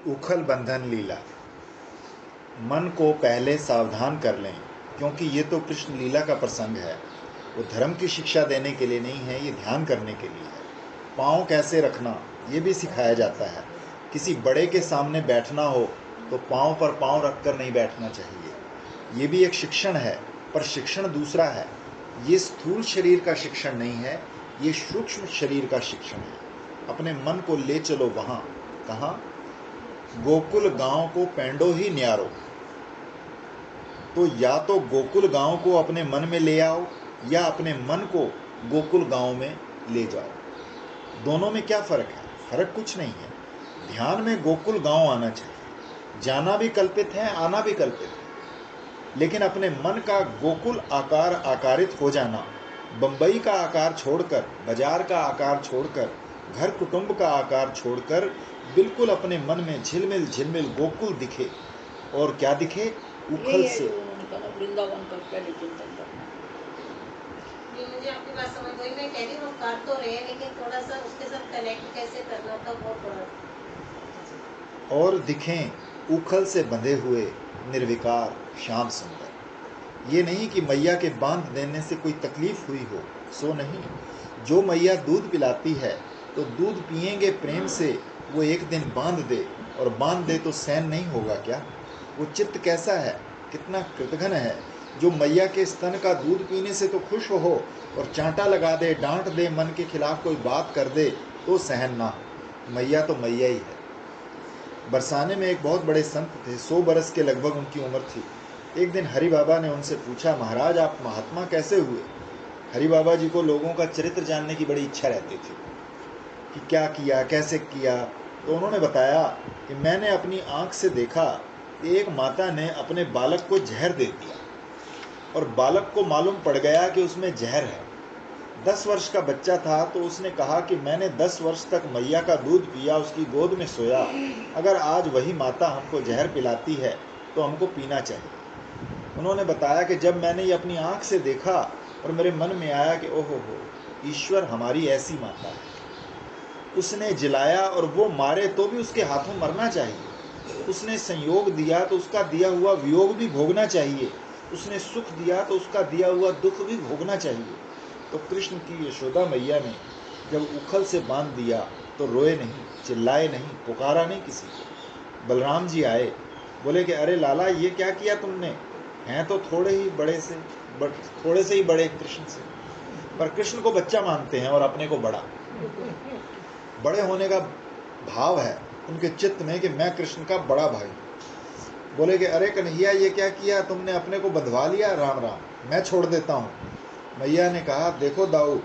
उखल बंधन लीला। मन को पहले सावधान कर लें, क्योंकि ये तो कृष्ण लीला का प्रसंग है। वो धर्म की शिक्षा देने के लिए नहीं है, ये ध्यान करने के लिए है। पाँव कैसे रखना ये भी सिखाया जाता है। किसी बड़े के सामने बैठना हो तो पाँव पर पाँव रखकर नहीं बैठना चाहिए। ये भी एक शिक्षण है, पर शिक्षण दूसरा है। ये स्थूल शरीर का शिक्षण नहीं है, ये सूक्ष्म शरीर का शिक्षण है। अपने मन को ले चलो वहाँ। कहाँ? गोकुल गांव को पेंडो ही न्यारो। तो या तो गोकुल गांव को अपने मन में ले आओ, या अपने मन को गोकुल गांव में ले जाओ। दोनों में क्या फर्क है? फर्क कुछ नहीं है। ध्यान में गोकुल गांव आना चाहिए। जाना भी कल्पित है, आना भी कल्पित है, लेकिन अपने मन का गोकुल आकार आकारित हो जाना, बंबई का आकार छोड़कर, बाजार का आकार छोड़कर, घर कुटुंब का आकार छोड़कर बिल्कुल अपने मन में झिलमिल झिलमिल गोकुल दिखे। और क्या दिखे? उखल से। वृंदावन का पहले चिंतन करना। ये मुझे आपकी बात समझ गई। मैं कह रही हूँ कर तो रहे हैं, लेकिन थोड़ा सा उसके साथ कनेक्ट कैसे करना था वो थोड़ा। और दिखें उखल से बंधे हुए, निर्विकार, श्याम सुंदर। ये नहीं कि मैया के बांध देने से कोई तकलीफ हुई हो, सो नहीं। जो मैया दूध पिलाती है तो दूध पिएंगे प्रेम से, वो एक दिन बांध दे, और बांध दे तो सहन नहीं होगा क्या? वो चित्त कैसा है, कितना कृतघ्न है, जो मैया के स्तन का दूध पीने से तो खुश हो, और चांटा लगा दे, डांट दे, मन के खिलाफ कोई बात कर दे तो सहन ना हो। मैया तो मैया ही है। बरसाने में एक बहुत बड़े संत थे, 100 बरस के लगभग उनकी उम्र थी। एक दिन हरि बाबा ने उनसे पूछा, महाराज आप महात्मा कैसे हुए? हरि बाबा जी को लोगों का चरित्र जानने की बड़ी इच्छा रहती थी कि क्या किया, कैसे किया। तो उन्होंने बताया कि मैंने अपनी आंख से देखा कि एक माता ने अपने बालक को जहर दे दिया, और बालक को मालूम पड़ गया कि उसमें जहर है। 10 वर्ष का बच्चा था, तो उसने कहा कि मैंने 10 वर्ष तक मैया का दूध पिया, उसकी गोद में सोया। अगर आज वही माता हमको जहर पिलाती है तो हमको पीना चाहिए। उन्होंने बताया कि जब मैंने ये अपनी आंख से देखा और मेरे मन में आया कि ओहो हो, ईश्वर हमारी ऐसी माता है। उसने जिलाया और वो मारे तो भी उसके हाथों मरना चाहिए। उसने संयोग दिया तो उसका दिया हुआ वियोग भी भोगना चाहिए। उसने सुख दिया तो उसका दिया हुआ दुख भी भोगना चाहिए। तो कृष्ण की यशोदा मैया ने जब उखल से बांध दिया तो रोए नहीं, चिल्लाए नहीं, पुकारा नहीं किसी को। बलराम जी आए, बोले कि अरे लाला ये क्या किया तुमने? हैं तो थोड़े से ही बड़े कृष्ण से, पर कृष्ण को बच्चा मानते हैं और अपने को बड़ा। बड़े होने का भाव है उनके चित्त में कि मैं कृष्ण का बड़ा भाई। बोले कि अरे कन्हैया ये क्या किया तुमने? अपने को बंधवा लिया। राम राम, मैं छोड़ देता हूँ। मैया ने कहा, देखो दाऊ,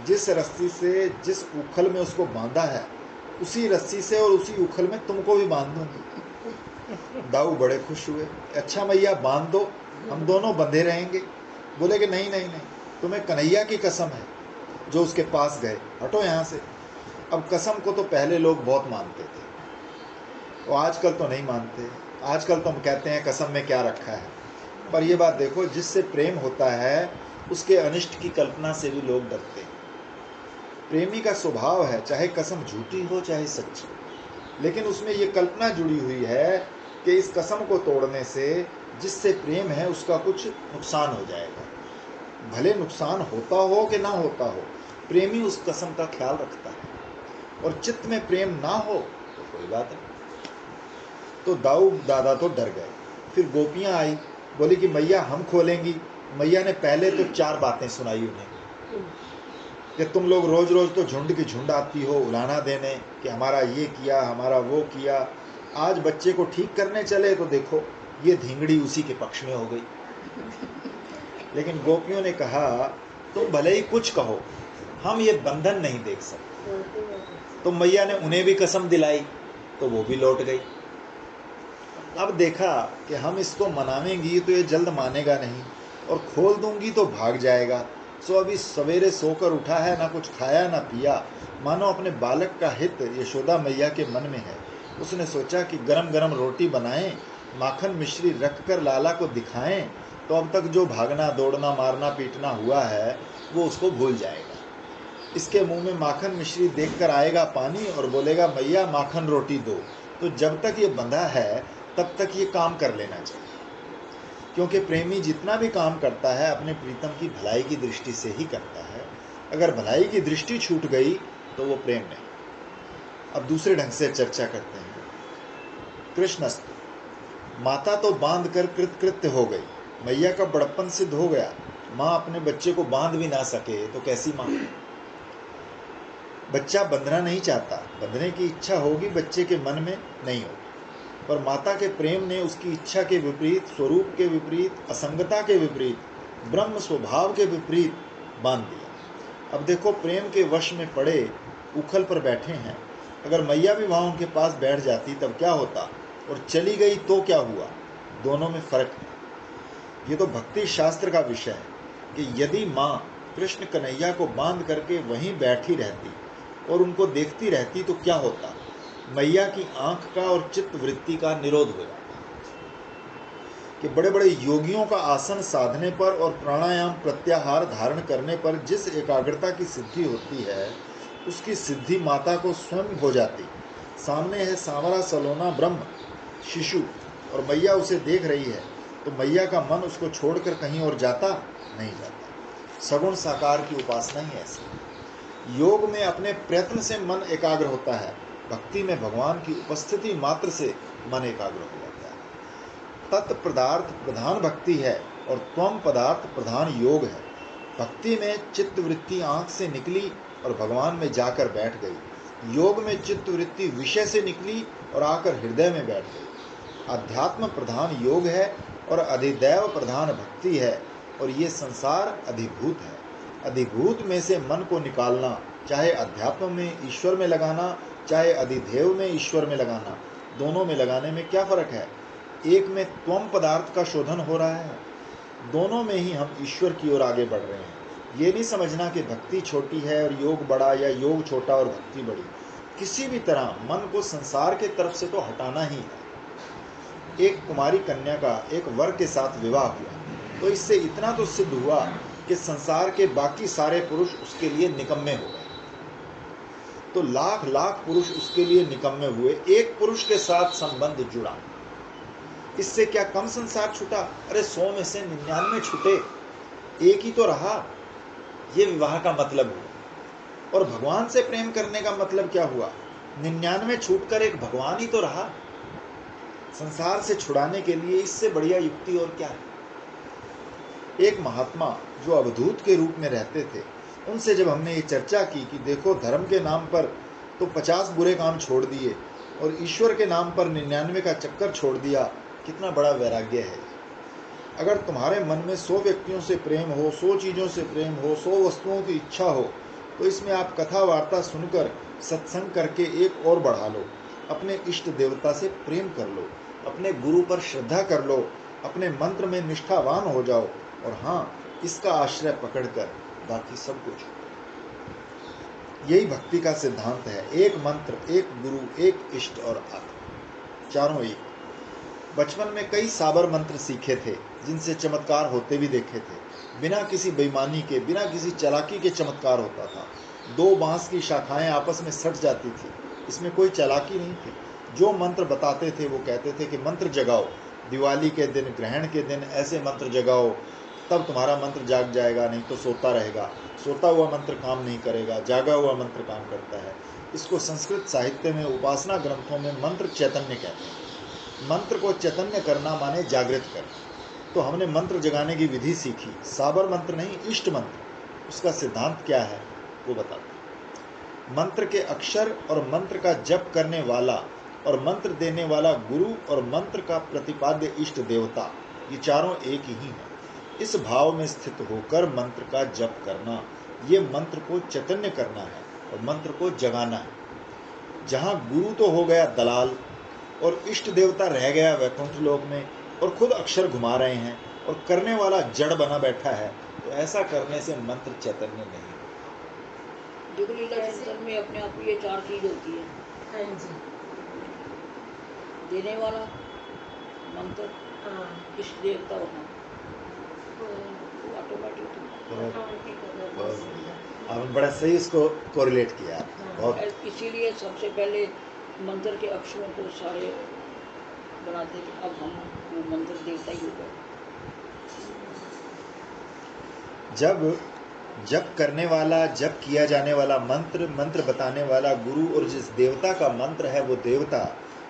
जिस रस्सी से जिस उखल में उसको बांधा है, उसी रस्सी से और उसी उखल में तुमको भी बांध दूंगी। दाऊ बड़े खुश हुए। अच्छा मैया बांध दो, हम दोनों बंधे रहेंगे। बोले कि नहीं नहीं नहीं, तुम्हें कन्हैया की कसम है। जो उसके पास गए, हटो यहाँ से। अब कसम को तो पहले लोग बहुत मानते थे, तो आजकल तो नहीं मानते। आजकल तो हम कहते हैं कसम में क्या रखा है। पर यह बात देखो, जिससे प्रेम होता है उसके अनिष्ट की कल्पना से भी लोग डरते हैं। प्रेमी का स्वभाव है, चाहे कसम झूठी हो चाहे सच्ची, लेकिन उसमें यह कल्पना जुड़ी हुई है कि इस कसम को तोड़ने से जिससे प्रेम है उसका कुछ नुकसान हो जाएगा। भले नुकसान होता हो कि ना होता हो, प्रेमी उस कसम का ख्याल रखता है। और चित्त में प्रेम ना हो तो कोई बात नहीं। तो दाऊ दादा तो डर गए। फिर गोपियां आई, बोली कि मैया हम खोलेंगी। मैया ने पहले तो 4 बातें सुनाई उन्हें कि तुम लोग रोज रोज तो झुंड की झुंड आती हो उलाना देने कि हमारा ये किया, हमारा वो किया। आज बच्चे को ठीक करने चले तो देखो ये धींगड़ी उसी के पक्ष में हो गई। लेकिन गोपियों ने कहा, तुम भले ही कुछ कहो, हम ये बंधन नहीं देख सकते। तो मैया ने उन्हें भी कसम दिलाई, तो वो भी लौट गई। अब देखा कि हम इसको मनावेंगी तो ये जल्द मानेगा नहीं, और खोल दूंगी तो भाग जाएगा। सो अभी सवेरे सोकर उठा है, ना कुछ खाया ना पिया, मानो अपने बालक का हित यशोदा मैया के मन में है। उसने सोचा कि गरम गरम रोटी बनाएं, माखन मिश्री रख कर लाला को दिखाएं, तो अब तक जो भागना दौड़ना मारना पीटना हुआ है वो उसको भूल जाएगा। इसके मुंह में माखन मिश्री देखकर आएगा पानी और बोलेगा मैया माखन रोटी दो। तो जब तक ये बंधा है तब तक ये काम कर लेना चाहिए, क्योंकि प्रेमी जितना भी काम करता है अपने प्रीतम की भलाई की दृष्टि से ही करता है। अगर भलाई की दृष्टि छूट गई तो वो प्रेम नहीं। अब दूसरे ढंग से चर्चा करते हैं। कृष्णस्तु, माता तो बांध कर कृतकृत्य हो गई, मैया का बड़प्पन सिद्ध हो गया। माँ अपने बच्चे को बांध भी ना सके तो कैसी माँ? बच्चा बंधना नहीं चाहता, बंधने की इच्छा होगी, बच्चे के मन में नहीं होगी, पर माता के प्रेम ने उसकी इच्छा के विपरीत, स्वरूप के विपरीत, असंगता के विपरीत, ब्रह्म स्वभाव के विपरीत बांध दिया। अब देखो, प्रेम के वश में पड़े उखल पर बैठे हैं, अगर मैया भी वहाँ उनके पास बैठ जाती तब क्या होता, और चली गई तो क्या हुआ? दोनों में फर्क है। ये तो भक्ति शास्त्र का विषय है कि यदि माँ कृष्ण कन्हैया को बांध करके वहीं बैठी रहती और उनको देखती रहती तो क्या होता? मैया की आंख का और चित्त वृत्ति का निरोध हो जाता कि बड़े बड़े योगियों का आसन साधने पर और प्राणायाम प्रत्याहार धारण करने पर जिस एकाग्रता की सिद्धि होती है उसकी सिद्धि माता को स्वयं हो जाती। सामने है सांवरा सलोना ब्रह्म शिशु और मैया उसे देख रही है, तो मैया का मन उसको छोड़कर कहीं और जाता नहीं जाता। सगुण साकार की उपासना ही ऐसी। योग में अपने प्रयत्न से मन एकाग्र होता है, भक्ति में भगवान की उपस्थिति मात्र से मन एकाग्र हो जाता है। तत्पदार्थ प्रधान भक्ति है और त्वम पदार्थ प्रधान योग है। भक्ति में चित्त वृत्ति आंख से निकली और भगवान में जाकर बैठ गई। योग में चित्त वृत्ति विषय से निकली और आकर हृदय में बैठ गई। अध्यात्म प्रधान योग है और अधिदैव प्रधान भक्ति है, और ये संसार अधिभूत है। अधिभूत में से मन को निकालना, चाहे अध्यात्म में ईश्वर में लगाना, चाहे अधिदेव में ईश्वर में लगाना, दोनों में लगाने में क्या फर्क है? एक में त्वम पदार्थ का शोधन हो रहा है, दोनों में ही हम ईश्वर की ओर आगे बढ़ रहे हैं। ये नहीं समझना कि भक्ति छोटी है और योग बड़ा, या योग छोटा और भक्ति बड़ी। किसी भी तरह मन को संसार के तरफ से तो हटाना ही है। एक कुमारी कन्या का एक वर के साथ विवाह हुआ तो इससे इतना तो सिद्ध हुआ कि संसार के बाकी सारे पुरुष उसके लिए निकम्मे हो गए। तो लाख लाख पुरुष उसके लिए निकम्मे हुए, एक पुरुष के साथ संबंध जुड़ा, इससे क्या कम संसार छूटा? अरे 100 में से 99 छूटे, एक ही तो रहा। ये विवाह का मतलब हुआ। और भगवान से प्रेम करने का मतलब क्या हुआ? 99 छूटकर एक भगवान ही तो रहा। संसार से छुड़ाने के लिए इससे बढ़िया युक्ति और क्या है? एक महात्मा जो अवधूत के रूप में रहते थे, उनसे जब हमने ये चर्चा की कि देखो, धर्म के नाम पर तो 50 बुरे काम छोड़ दिए और ईश्वर के नाम पर 99 का चक्कर छोड़ दिया, कितना बड़ा वैराग्य है। अगर तुम्हारे मन में 100 व्यक्तियों से प्रेम हो, 100 चीज़ों से प्रेम हो, 100 वस्तुओं की इच्छा हो, तो इसमें आप कथा वार्ता सुनकर सत्संग करके एक और बढ़ा लो। अपने इष्ट देवता से प्रेम कर लो, अपने गुरु पर श्रद्धा कर लो, अपने मंत्र में निष्ठावान हो जाओ, और हाँ, इसका आश्रय पकड़कर बाकी सब कुछ। यही भक्ति का सिद्धांत है। एक मंत्र, एक गुरु, एक इष्ट और आत्मा, चारों एक। बचपन में कई साबर मंत्र सीखे थे जिनसे चमत्कार होते भी देखे थे। बिना किसी बेईमानी के, बिना किसी चालाकी के चमत्कार होता था। 2 बांस की शाखाएं आपस में सट जाती थी, इसमें कोई चालाकी नहीं थी। जो मंत्र बताते थे वो कहते थे कि मंत्र जगाओ, दिवाली के दिन, ग्रहण के दिन ऐसे मंत्र जगाओ, तब तुम्हारा मंत्र जाग जाएगा, नहीं तो सोता रहेगा। सोता हुआ मंत्र काम नहीं करेगा, जागा हुआ मंत्र काम करता है। इसको संस्कृत साहित्य में, उपासना ग्रंथों में मंत्र चैतन्य कहते हैं। मंत्र को चैतन्य करना माने जागृत करना। तो हमने मंत्र जगाने की विधि सीखी, साबर मंत्र नहीं, इष्ट मंत्र। उसका सिद्धांत क्या है वो बताते। मंत्र के अक्षर और मंत्र का जप करने वाला और मंत्र देने वाला गुरु और मंत्र का प्रतिपाद्य इष्ट देवता, ये चारों एक ही हैं। इस भाव में स्थित होकर मंत्र का जप करना, ये मंत्र को चैतन्य करना है और मंत्र को जगाना है। जहाँ गुरु तो हो गया दलाल और इष्ट देवता रह गया वैकुंठ लोक में और खुद अक्षर घुमा रहे हैं और करने वाला जड़ बना बैठा है, तो ऐसा करने से मंत्र चैतन्य नहीं। जुगलीला चिंतन में अपने आप ये 4 चीज होती है। हाँ जी, देने वाला मंत्र, हाँ, इष्ट देवता होना, ऑटोमेटिक। आपने बड़ा सही इसको कोरिलेट किया। बहुत इसीलिए सबसे पहले मंत्र के अक्षरों को सारे बनाते कि अब हम वो मंत्र देवता ही हो गए। जब जप करने वाला, जप किया जाने वाला मंत्र, मंत्र बताने वाला गुरु और जिस देवता का मंत्र है वो देवता,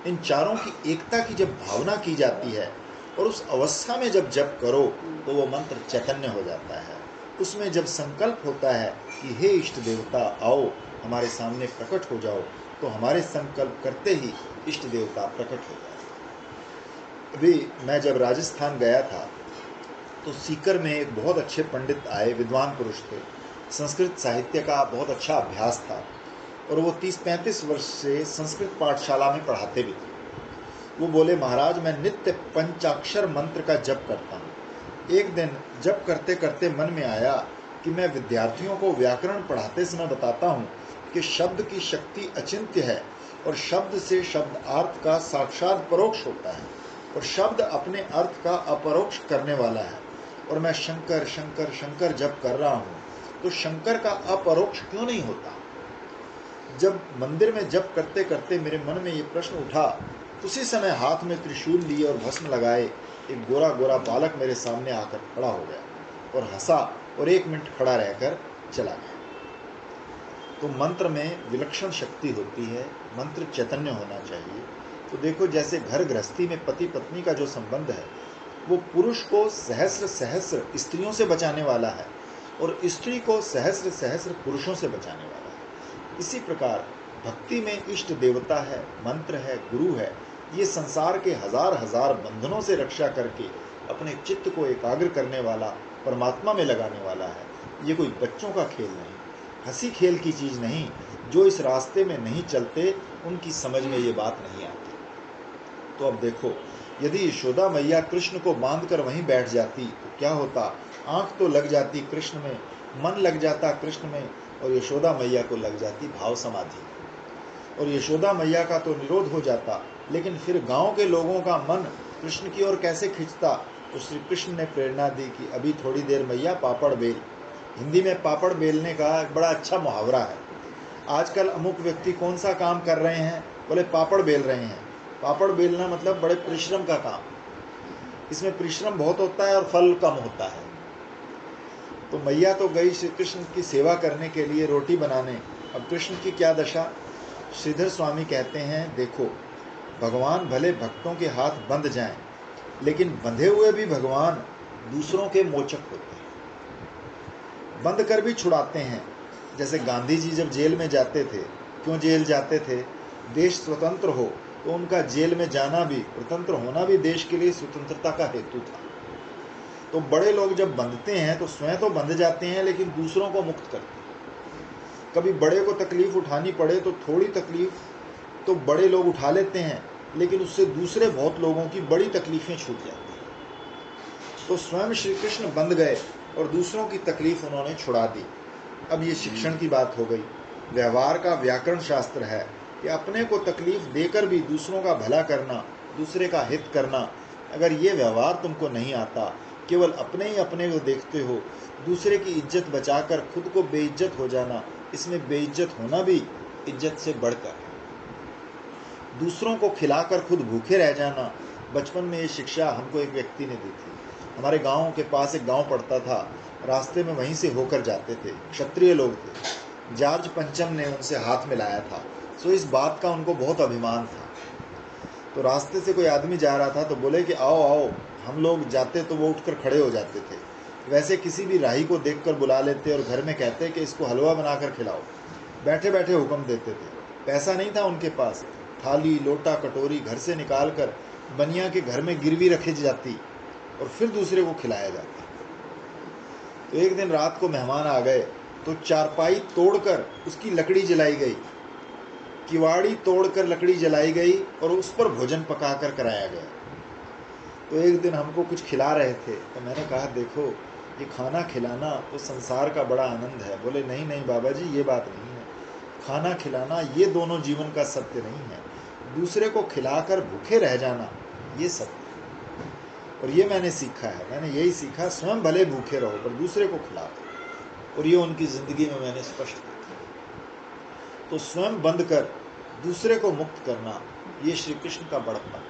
इन चारों की एकता की जब भावना की जाती है और उस अवस्था में जब जप करो तो वो मंत्र चैतन्य हो जाता है। उसमें जब संकल्प होता है कि हे इष्ट देवता आओ हमारे सामने प्रकट हो जाओ, तो हमारे संकल्प करते ही इष्ट देवता प्रकट हो जाए। अभी मैं जब राजस्थान गया था तो सीकर में एक बहुत अच्छे पंडित आए, विद्वान पुरुष थे, संस्कृत साहित्य का बहुत अच्छा अभ्यास था और वो 30-35 वर्ष से संस्कृत पाठशाला में पढ़ाते भी थे। वो बोले, महाराज मैं नित्य पंचाक्षर मंत्र का जप करता हूँ। एक दिन जप करते करते मन में आया कि मैं विद्यार्थियों को व्याकरण पढ़ाते समय बताता हूँ कि शब्द की शक्ति अचिंत्य है और शब्द से शब्दार्थ का साक्षात परोक्ष होता है और शब्द अपने अर्थ का अपरोक्ष करने वाला है, और मैं शंकर शंकर शंकर जप कर रहा हूँ, तो शंकर का अपरोक्ष क्यों नहीं होता। जब मंदिर में जप करते करते मेरे मन में ये प्रश्न उठा, उसी समय हाथ में त्रिशूल लिए और भस्म लगाए एक गोरा गोरा बालक मेरे सामने आकर खड़ा हो गया और हंसा और 1 मिनट खड़ा रहकर चला गया। तो मंत्र में विलक्षण शक्ति होती है, मंत्र चैतन्य होना चाहिए। तो देखो, जैसे घर गृहस्थी में पति पत्नी का जो संबंध है वो पुरुष को सहस्र सहस्र स्त्रियों से बचाने वाला है और स्त्री को सहस्र सहस्र पुरुषों से बचाने वाला है। इसी प्रकार भक्ति में इष्ट देवता है, मंत्र है, गुरु है, ये संसार के हजार हजार बंधनों से रक्षा करके अपने चित्त को एकाग्र करने वाला, परमात्मा में लगाने वाला है। ये कोई बच्चों का खेल नहीं, हंसी खेल की चीज नहीं। जो इस रास्ते में नहीं चलते उनकी समझ में ये बात नहीं आती। तो अब देखो, यदि यशोदा मैया कृष्ण को बांधकर वहीं बैठ जाती तो क्या होता। आंख तो लग जाती कृष्ण में, मन लग जाता कृष्ण में, और यशोदा मैया को लग जाती भाव समाधि, और यशोदा मैया का तो निरोध हो जाता। लेकिन फिर गांव के लोगों का मन कृष्ण की ओर कैसे खिंचता। तो श्री कृष्ण ने प्रेरणा दी कि अभी थोड़ी देर मैया पापड़ बेल। हिंदी में पापड़ बेलने का एक बड़ा अच्छा मुहावरा है। आजकल अमुक व्यक्ति कौन सा काम कर रहे हैं, बोले पापड़ बेल रहे हैं। पापड़ बेलना मतलब बड़े परिश्रम का काम, इसमें परिश्रम बहुत होता है और फल कम होता है। तो मैया तो गई श्री कृष्ण की सेवा करने के लिए रोटी बनाने। अब कृष्ण की क्या दशा। श्रीधर स्वामी कहते हैं, देखो भगवान भले भक्तों के हाथ बंध जाएं, लेकिन बंधे हुए भी भगवान दूसरों के मोचक होते हैं, बंद कर भी छुड़ाते हैं। जैसे गांधी जी जब जेल में जाते थे, क्यों जेल जाते थे, देश स्वतंत्र हो, तो उनका जेल में जाना भी, स्वतंत्र होना भी देश के लिए स्वतंत्रता का हेतु था। तो बड़े लोग जब बंधते हैं तो स्वयं तो बंध जाते हैं लेकिन दूसरों को मुक्त करते हैं। कभी बड़े को तकलीफ उठानी पड़े तो थोड़ी तकलीफ तो बड़े लोग उठा लेते हैं, लेकिन उससे दूसरे बहुत लोगों की बड़ी तकलीफें छूट जाती हैं। तो स्वयं श्री कृष्ण बंध गए और दूसरों की तकलीफ उन्होंने छुड़ा दी। अब ये शिक्षण की बात हो गई। व्यवहार का व्याकरण शास्त्र है कि अपने को तकलीफ देकर भी दूसरों का भला करना, दूसरे का हित करना। अगर ये व्यवहार तुमको नहीं आता, केवल अपने ही अपने को देखते हो, दूसरे की इज्जत बचाकर खुद को बेइज्जत हो जाना, इसमें बेइज्जत होना भी इज्जत से बढ़कर है। दूसरों को खिलाकर खुद भूखे रह जाना। बचपन में ये शिक्षा हमको एक व्यक्ति ने दी थी। हमारे गांव के पास एक गांव पड़ता था, रास्ते में वहीं से होकर जाते थे, क्षत्रिय लोग थे। जॉर्ज पंचम ने उनसे हाथ मिलाया था, सो इस बात का उनको बहुत अभिमान था। तो रास्ते से कोई आदमी जा रहा था तो बोले कि आओ आओ। हम लोग जाते तो वो उठकर खड़े हो जाते थे। वैसे किसी भी राही को देखकर बुला लेते और घर में कहते कि इसको हलवा बनाकर खिलाओ। बैठे बैठे हुक्म देते थे। पैसा नहीं था उनके पास, थाली लोटा कटोरी घर से निकाल कर बनिया के घर में गिरवी रखी जाती और फिर दूसरे को खिलाया जाता। तो एक दिन रात को मेहमान आ गए तो चारपाई तोड़कर उसकी लकड़ी जलाई गई, किवाड़ी तोड़कर लकड़ी जलाई गई और उस पर भोजन पकाकर कराया गया। तो एक दिन हमको कुछ खिला रहे थे तो मैंने कहा, देखो ये खाना खिलाना तो संसार का बड़ा आनंद है। बोले नहीं नहीं बाबा जी, ये बात नहीं है। खाना खिलाना ये दोनों जीवन का सत्य नहीं है। दूसरे को खिलाकर भूखे रह जाना ये सत्य है। और ये मैंने सीखा है, मैंने यही सीखा, स्वयं भले भूखे रहो पर दूसरे को खिलाओ। और ये उनकी जिंदगी में मैंने स्पष्ट देखा। तो स्वयं बंद कर दूसरे को मुक्त करना, ये श्री कृष्ण का बड़प्पन है।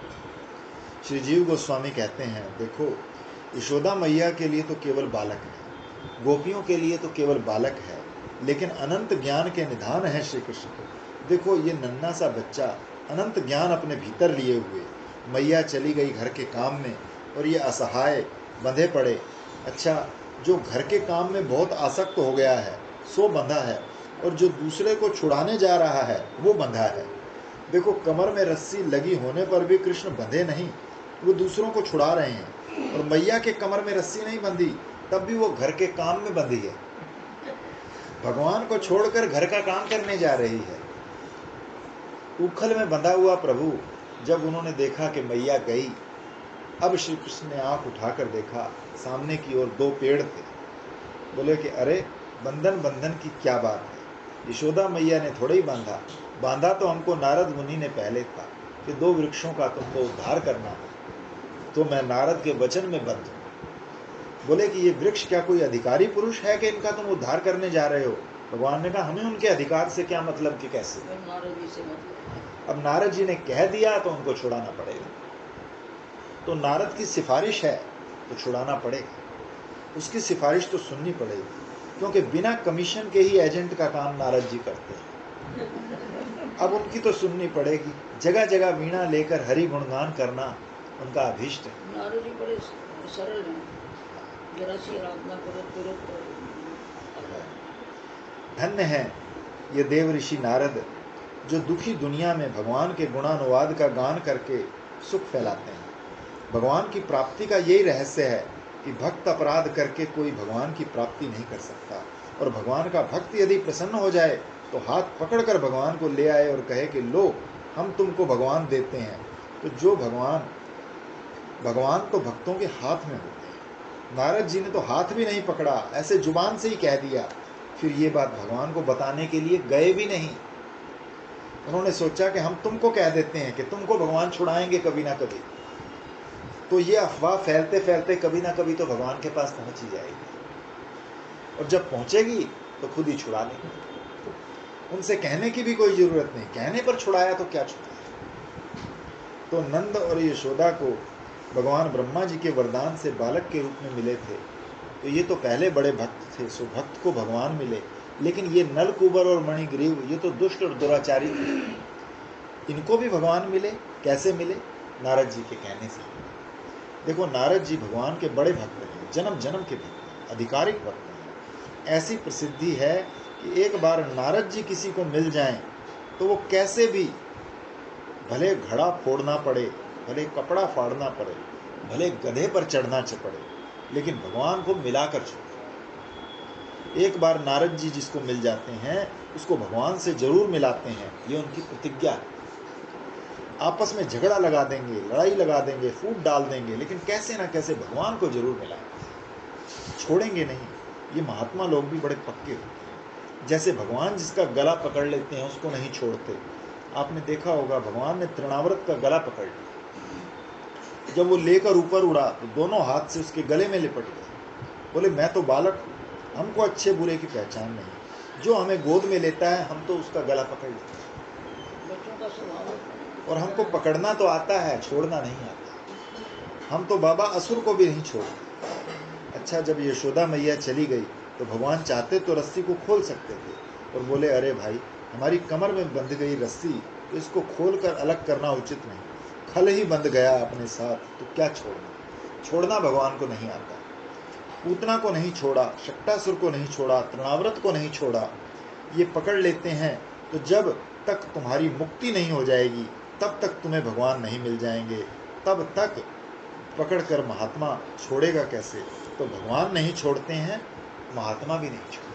श्री जीव गोस्वामी कहते हैं, देखो यशोदा मैया के लिए तो केवल बालक है, गोपियों के लिए तो केवल बालक है, लेकिन अनंत ज्ञान के निधान है श्री कृष्ण को। देखो ये नन्हा सा बच्चा अनंत ज्ञान अपने भीतर लिए हुए, मैया चली गई घर के काम में और ये असहाय बंधे पड़े। अच्छा, जो घर के काम में बहुत आसक्त हो गया है सो बंधा है, और जो दूसरे को छुड़ाने जा रहा है वो बंधा है। देखो कमर में रस्सी लगी होने पर भी कृष्ण बंधे नहीं, वो दूसरों को छुड़ा रहे हैं। और मैया के कमर में रस्सी नहीं बंधी, तब भी वो घर के काम में बंधी है, भगवान को छोड़कर घर का काम करने जा रही है। उखल में बंधा हुआ प्रभु जब उन्होंने देखा कि मैया गई, अब श्री कृष्ण ने आंख उठाकर देखा, सामने की ओर 2 पेड़ थे। बोले कि अरे बंधन बंधन की क्या बात है, यशोदा मैया ने थोड़ा ही बांधा तो हमको नारद मुनि ने पहले था कि 2 वृक्षों का तुमको उद्धार करना है, तो मैं नारद के वचन में बंध हूं। बोले कि ये वृक्ष क्या कोई अधिकारी पुरुष है कि इनका तुम उद्धार करने जा रहे हो? भगवान ने कहा हमें उनके अधिकार से क्या मतलब कि कैसे। अब नारद जी ने कह दिया तो उनको छुड़ाना पड़ेगा, तो नारद की सिफारिश है तो छुड़ाना पड़ेगा, उसकी सिफारिश तो सुननी पड़ेगी, क्योंकि बिना कमीशन के ही एजेंट का काम नारद जी करते हैं। अब उनकी तो सुननी पड़ेगी। जगह जगह वीणा लेकर हरि गुणगान करना उनका अभीष्ट है। नारद जी बड़े सरल हैं, जरा सी आराधना करो तुरंत। धन्य है ये देव ऋषि नारद, जो दुखी दुनिया में भगवान के गुणानुवाद का गान करके सुख फैलाते हैं। भगवान की प्राप्ति का यही रहस्य है कि भक्त अपराध करके कोई भगवान की प्राप्ति नहीं कर सकता, और भगवान का भक्त यदि प्रसन्न हो जाए तो हाथ पकड़कर भगवान को ले आए और कहे कि लो हम तुमको भगवान देते हैं। तो जो भगवान तो भक्तों के हाथ में होते हैं। नारद जी ने तो हाथ भी नहीं पकड़ा, ऐसे जुबान से ही कह दिया। फिर ये बात भगवान को बताने के लिए गए भी नहीं। उन्होंने सोचा कि हम तुमको कह देते हैं कि तुमको भगवान छुड़ाएंगे कभी ना कभी। तो ये अफवाह फैलते फैलते कभी ना कभी तो भगवान के पास पहुंच ही जाएगी, और जब पहुंचेगी तो खुद ही छुड़ा लेंगे। उनसे कहने की भी कोई जरूरत नहीं, कहने पर छुड़ाया तो क्या छुड़ाया। तो नंद और यशोदा को भगवान ब्रह्मा जी के वरदान से बालक के रूप में मिले थे, तो ये तो पहले बड़े भक्त थे, सो भक्त को भगवान मिले। लेकिन ये नल कुबर और मणिग्रीव ये तो दुष्ट और दुराचारी थे, इनको भी भगवान मिले। कैसे मिले? नारद जी के कहने से। देखो नारद जी भगवान के बड़े भक्त हैं, जन्म जन्म के भक्त, आधिकारिक भक्त हैं। ऐसी प्रसिद्धि है कि एक बार नारद जी किसी को मिल जाएं तो वो कैसे भी, भले घड़ा फोड़ना पड़े, भले कपड़ा फाड़ना पड़े, भले गधे पर चढ़ना पड़े, लेकिन भगवान को मिलाकर छोड़े। एक बार नारद जी जिसको मिल जाते हैं उसको भगवान से जरूर मिलाते हैं, ये उनकी प्रतिज्ञा है। आपस में झगड़ा लगा देंगे, लड़ाई लगा देंगे, फूट डाल देंगे, लेकिन कैसे ना कैसे भगवान को जरूर मिलाएंगे, छोड़ेंगे नहीं। ये महात्मा लोग भी बड़े पक्के होते हैं। जैसे भगवान जिसका गला पकड़ लेते हैं उसको नहीं छोड़ते। आपने देखा होगा भगवान ने तृणाव्रत का गला पकड़ लिया, जब वो लेकर ऊपर उड़ा तो दोनों हाथ से उसके गले में लिपट गए। बोले मैं तो बालक हूँ, हमको अच्छे बुरे की पहचान नहीं, जो हमें गोद में लेता है हम तो उसका गला पकड़ लेते हैं। बच्चों का स्वभाव, और हमको पकड़ना तो आता है, छोड़ना नहीं आता। हम तो बाबा असुर को भी नहीं छोड़ते। अच्छा, जब यशोदा मैया चली गई तो भगवान चाहते तो रस्सी को खोल सकते थे, और बोले अरे भाई हमारी कमर में बंध गई रस्सी, तो इसको खोलकर अलग करना उचित नहीं, खल ही बंध गया अपने साथ, तो क्या छोड़ना। छोड़ना भगवान को नहीं आता। पूतना को नहीं छोड़ा, शक्टासुर को नहीं छोड़ा, तृणाव्रत को नहीं छोड़ा। ये पकड़ लेते हैं, तो जब तक तुम्हारी मुक्ति नहीं हो जाएगी तब तक तुम्हें भगवान नहीं मिल जाएंगे। तब तक पकड़कर महात्मा छोड़ेगा कैसे? तो भगवान नहीं छोड़ते हैं, महात्मा भी नहीं छोड़ते।